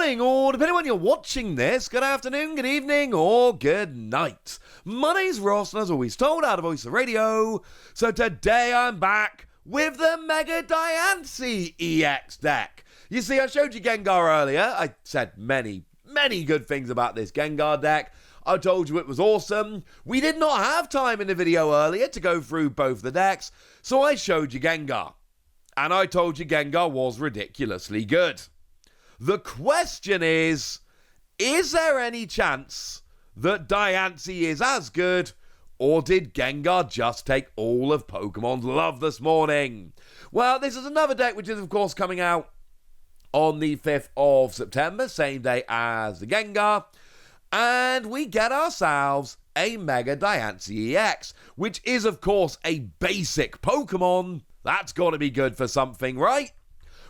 morning, or depending on when you're watching this, good afternoon, good evening, or good night. My name's Ross, and as always told, out of Voice of Radio. So today I'm back with the Mega Diancie EX deck. You see, I showed you Gengar earlier. I said many good things about this Gengar deck. I told you it was awesome. We did not have time in the video earlier to go through both the decks, so I showed you Gengar. And I told you Gengar was ridiculously good. The question is there any chance that Diancie is as good, or did Gengar just take all of Pokemon's love this morning? Well, this is another deck which is, of course, coming out on the 5th of September, same day as the Gengar. And we get ourselves a Mega Diancie EX, which is, of course, a basic Pokemon. That's got to be good for something, right?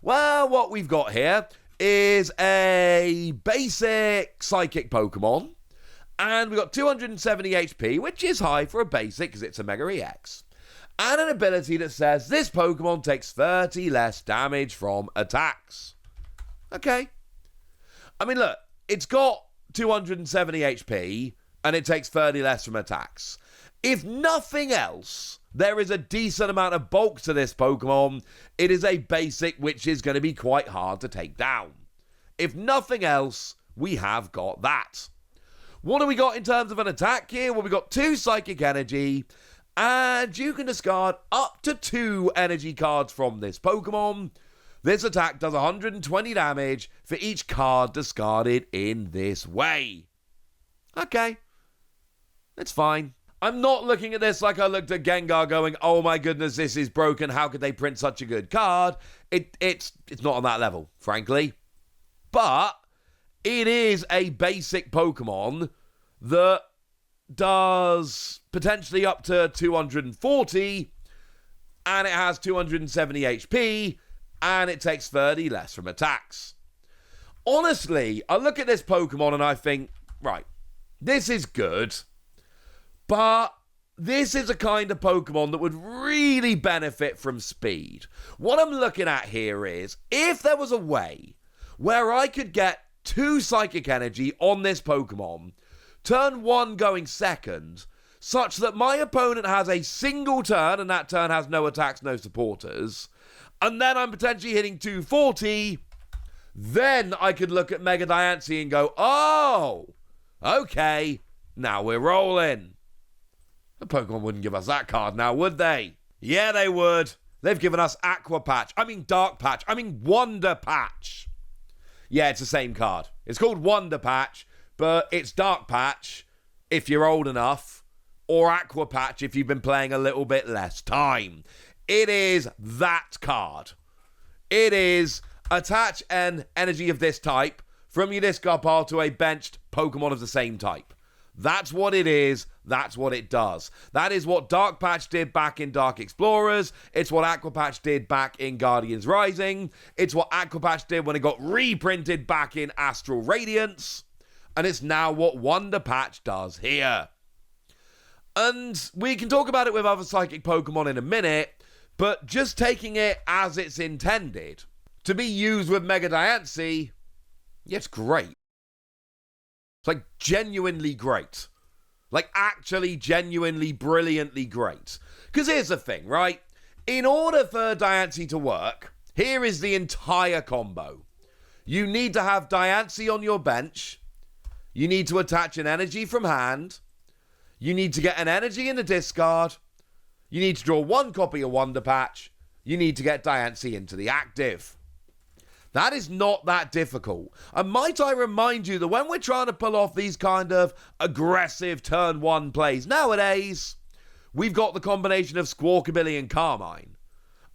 Well, what we've got here is a basic Psychic Pokemon. And we've got 270 HP, which is high for a basic because it's a Mega EX. And an ability that says this Pokemon takes 30 less damage from attacks. Okay. I mean, look, it's got 270 HP, and it takes 30 less from attacks. If nothing else, there is a decent amount of bulk to this Pokemon. It is a basic which is going to be quite hard to take down. If nothing else, we have got that. What do we got in terms of an attack here? Well, we've got 2 Psychic Energy, and you can discard up to 2 energy cards from this Pokemon. This attack does 120 damage for each card discarded in this way. Okay, it's fine. I'm not looking at this like I looked at Gengar going, oh my goodness, this is broken. How could they print such a good card? It's not on that level, frankly. But it is a basic Pokemon that does potentially up to 240, and it has 270 HP, and it takes 30 less from attacks. Honestly, I look at this Pokemon and I think, right, this is good, but this is a kind of Pokemon that would really benefit from speed. What I'm looking at here is, if there was a way where I could get 2 Psychic Energy on this Pokemon, turn 1 going second, such that my opponent has a single turn, and that turn has no attacks, no supporters, and then I'm potentially hitting 240, then I could look at Mega Diancie and go, oh, okay, now we're rolling. The Pokemon wouldn't give us that card now, would they? Yeah, they would. They've given us Aqua Patch. I mean Dark Patch. I mean Wonder Patch. Yeah, it's the same card. It's called Wonder Patch, but it's Dark Patch if you're old enough, or Aqua Patch if you've been playing a little bit less time. It is that card. It is attach an energy of this type from your discard pile to a benched Pokemon of the same type. That's what it is. That's what it does. That is what Dark Patch did back in Dark Explorers. It's what Aqua Patch did back in Guardians Rising. It's what Aqua Patch did when it got reprinted back in Astral Radiance. And it's now what Wonder Patch does here. And we can talk about it with other Psychic Pokemon in a minute, but just taking it as it's intended to be used with Mega Diancie, yeah, it's great. It's like genuinely great. Like actually genuinely brilliantly great. Because here's the thing, right? In order for Diancie to work, here is the entire combo. You need to have Diancie on your bench. You need to attach an energy from hand. You need to get an energy in the discard. You need to draw 1 copy of Wonder Patch. You need to get Diancie into the active. That is not that difficult. And might I remind you that when we're trying to pull off these kind of aggressive turn 1 plays nowadays, we've got the combination of Squawkabilly and Carmine.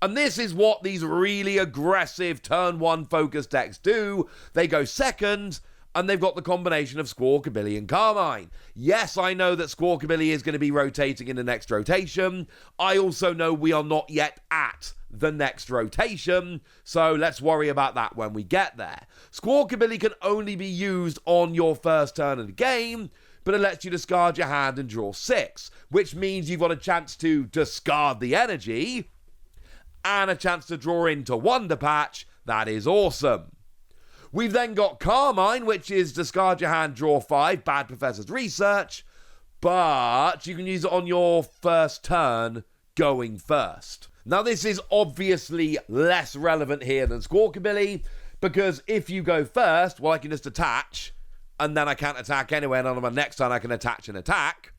And this is what these really aggressive turn 1 focus decks do. They go second, and they've got the combination of Squawkabilly and Carmine. Yes, I know that Squawkabilly is going to be rotating in the next rotation. I also know we are not yet at the next rotation, so let's worry about that when we get there. Squawkabilly can only be used on your first turn of the game, but it lets you discard your hand and draw 6, which means you've got a chance to discard the energy and a chance to draw into Wonder Patch. That is awesome. We've then got Carmine, which is discard your hand, draw 5, bad Professor's Research, but you can use it on your first turn going first. Now, this is obviously less relevant here than Squawkabilly, because if you go first, well, I can just attach, and then I can't attack anyway, and on my next turn I can attach and attack.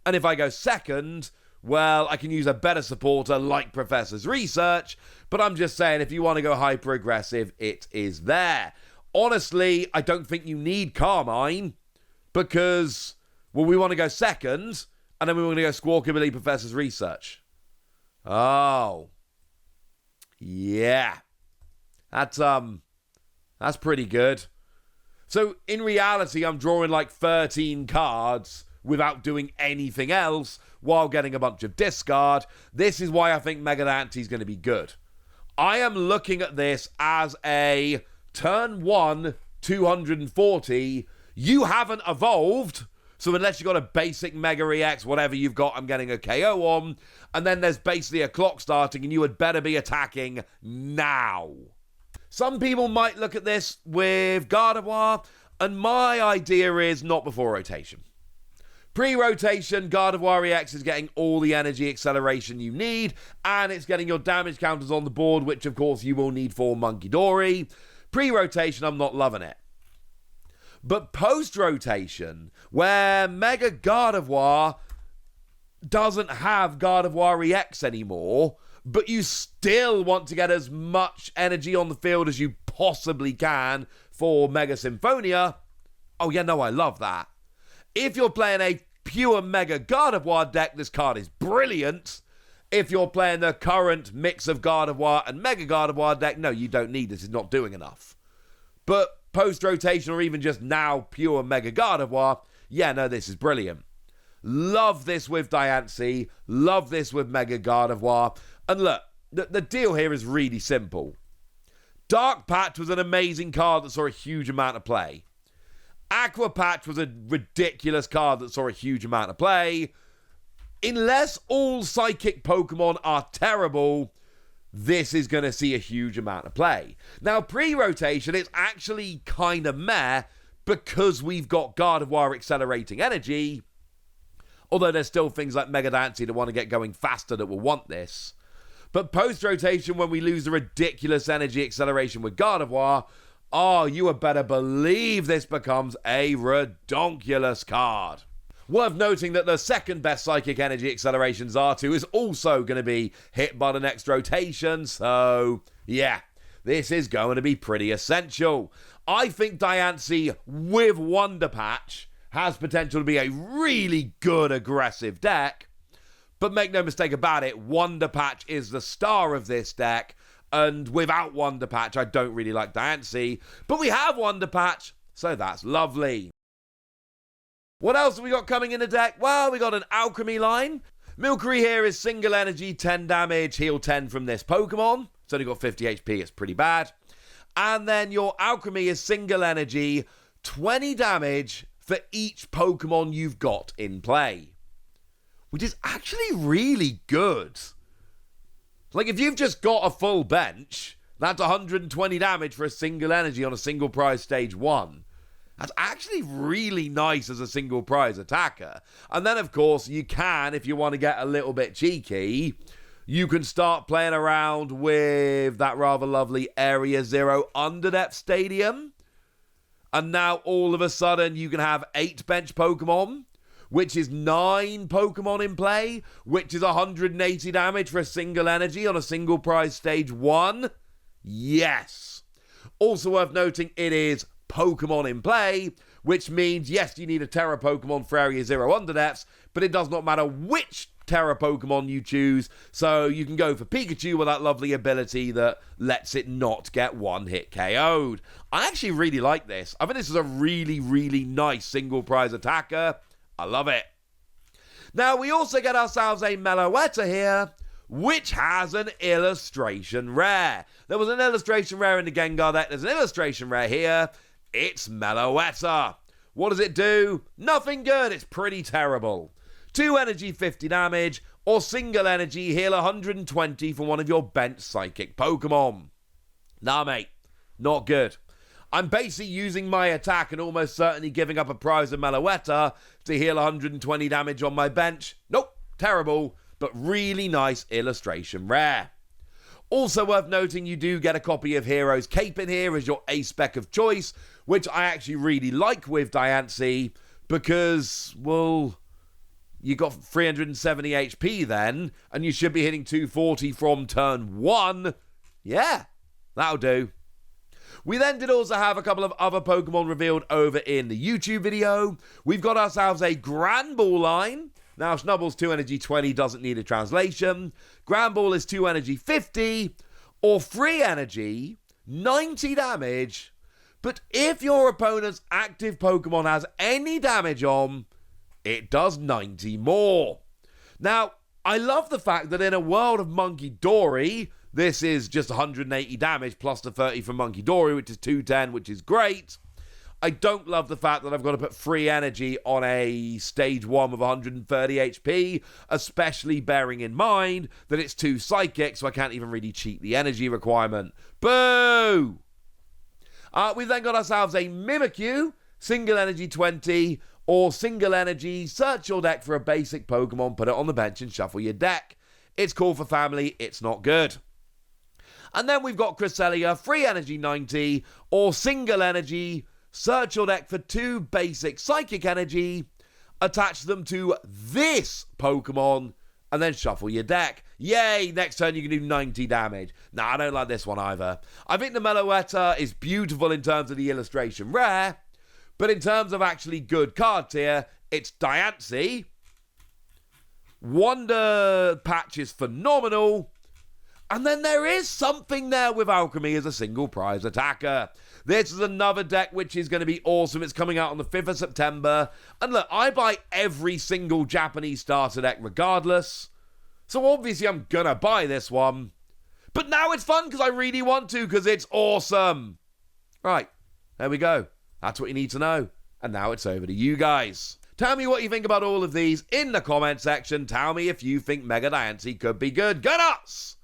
And if I go second, well, I can use a better supporter like Professor's Research, but I'm just saying, if you want to go hyper-aggressive, it is there. Honestly, I don't think you need Carmine, because, well, we want to go second, and then we want to go Squawkabilly Professor's Research. Oh. Yeah. That's pretty good. So, in reality, I'm drawing like 13 cards without doing anything else while getting a bunch of discard. This is why I think Mega Diancie is going to be good. I am looking at this as a turn 1, 240. You haven't evolved, so unless you've got a basic Mega EX, whatever you've got, I'm getting a KO on. And then there's basically a clock starting, and you had better be attacking now. Some people might look at this with Gardevoir, and my idea is not before rotation. Pre-rotation, Gardevoir EX is getting all the energy acceleration you need, and it's getting your damage counters on the board, which of course you will need for Monkey Dory. Pre-rotation, I'm not loving it. But post-rotation, where Mega Gardevoir doesn't have Gardevoir EX anymore, but you still want to get as much energy on the field as you possibly can for Mega Symphonia. Oh yeah, no, I love that. If you're playing a pure Mega Gardevoir deck, this card is brilliant. If you're playing the current mix of Gardevoir and Mega Gardevoir deck, no, you don't need this. It's not doing enough. But post-rotation or even just now pure Mega Gardevoir, yeah, no, this is brilliant. Love this with Diancie. Love this with Mega Gardevoir. And look, the deal here is really simple. Dark Patch was an amazing card that saw a huge amount of play. Aqua Patch was a ridiculous card that saw a huge amount of play. Unless all Psychic Pokemon are terrible, this is going to see a huge amount of play. Now, pre-rotation, it's actually kind of meh because we've got Gardevoir accelerating energy. Although there's still things like Mega Diancie that want to get going faster that will want this. But post-rotation, when we lose the ridiculous energy acceleration with Gardevoir, oh, you had better believe this becomes a redonkulous card. Worth noting that the second best Psychic Energy Acceleration Xatu is also going to be hit by the next rotation, so yeah, this is going to be pretty essential. I think Diancie with Wonder Patch has potential to be a really good aggressive deck, but make no mistake about it, Wonder Patch is the star of this deck, and without Wonder Patch, I don't really like Diancie, but we have Wonder Patch, so that's lovely. What else have we got coming in the deck? Well, we got an Alchemy line. Milcery here is single energy, 10 damage, heal 10 from this Pokemon. It's only got 50 HP, it's pretty bad. And then your Alchemy is single energy, 20 damage for each Pokemon you've got in play. Which is actually really good. Like, if you've just got a full bench, that's 120 damage for a single energy on a single prize stage 1. That's actually really nice as a single prize attacker. And then, of course, you can, if you want to get a little bit cheeky, you can start playing around with that rather lovely Area Zero Underdepth Stadium. And now, all of a sudden, you can have 8 bench Pokemon, which is 9 Pokemon in play, which is 180 damage for a single energy on a single prize stage 1. Yes. Also worth noting, it is Pokemon in play, which means, yes, you need a Terra Pokemon for Area Zero Underdepths, but it does not matter which Terra Pokemon you choose, so you can go for Pikachu with that lovely ability that lets it not get one-hit KO'd. I actually really like this. I think this is a really, really nice single prize attacker. I love it. Now, we also get ourselves a Meloetta here, which has an illustration rare. There was an illustration rare in the Gengar deck. There's an illustration rare here. It's Meloetta. What does it do? Nothing good. It's pretty terrible. 2 energy, 50 damage, or single energy, heal 120 for one of your bench Psychic Pokemon. Nah, mate. Not good. I'm basically using my attack and almost certainly giving up a prize of Meloetta to heal 120 damage on my bench. Nope, terrible, but really nice illustration rare. Also worth noting, you do get a copy of Hero's Cape in here as your ace spec of choice, which I actually really like with Diancie because, well, you got 370 HP then, and you should be hitting 240 from turn 1. Yeah, that'll do. We then did also have a couple of other Pokemon revealed over in the YouTube video. We've got ourselves a Grand Ball line. Now, Snubble's 2 energy 20 doesn't need a translation. Grand Ball is 2 energy 50 or 3 energy 90 damage. But if your opponent's active Pokemon has any damage on, it does 90 more. Now, I love the fact that in a world of Monkey Dory, this is just 180 damage plus the 30 from Monkey Dory, which is 210, which is great. I don't love the fact that I've got to put 3 energy on a stage 1 with 130 HP, especially bearing in mind that it's 2 psychic, so I can't even really cheat the energy requirement. Boo! We've then got ourselves a Mimikyu, single energy 20, or single energy, search your deck for a basic Pokemon, put it on the bench and shuffle your deck. It's cool for family, it's not good. And then we've got Cresselia, 3 energy 90, or single energy, search your deck for 2 basic psychic energy, attach them to this Pokemon, and then shuffle your deck. Yay, next turn you can do 90 damage. Nah, I don't like this one either. I think the Meloetta is beautiful in terms of the illustration rare, but in terms of actually good card tier, it's Diancie. Wonder Patch is phenomenal. And then there is something there with Alchemy as a single prize attacker. This is another deck which is going to be awesome. It's coming out on the 5th of September. And look, I buy every single Japanese starter deck regardless. So obviously I'm going to buy this one. But now it's fun because I really want to because it's awesome. Right, there we go. That's what you need to know. And now it's over to you guys. Tell me what you think about all of these in the comment section. Tell me if you think Mega Diancie could be good. Go nuts!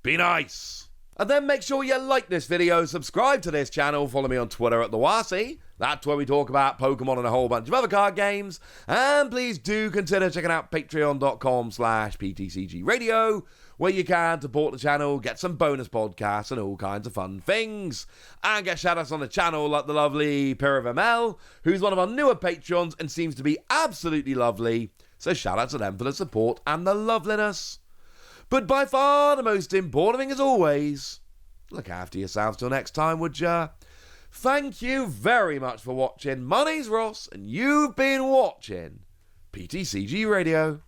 Be nice. And then make sure you like this video, subscribe to this channel, follow me on Twitter at TheWasi. That's where we talk about Pokemon and a whole bunch of other card games. And please do consider checking out patreon.com/PTCG Radio, where you can support the channel, get some bonus podcasts and all kinds of fun things. And get shoutouts on the channel like the lovely Pirav who's one of our newer Patreons and seems to be absolutely lovely. So shout out to them for the support and the loveliness. But by far the most important thing as always, look after yourselves till next time, would ya? Thank you very much for watching. My name's Ross, and you've been watching PTCG Radio.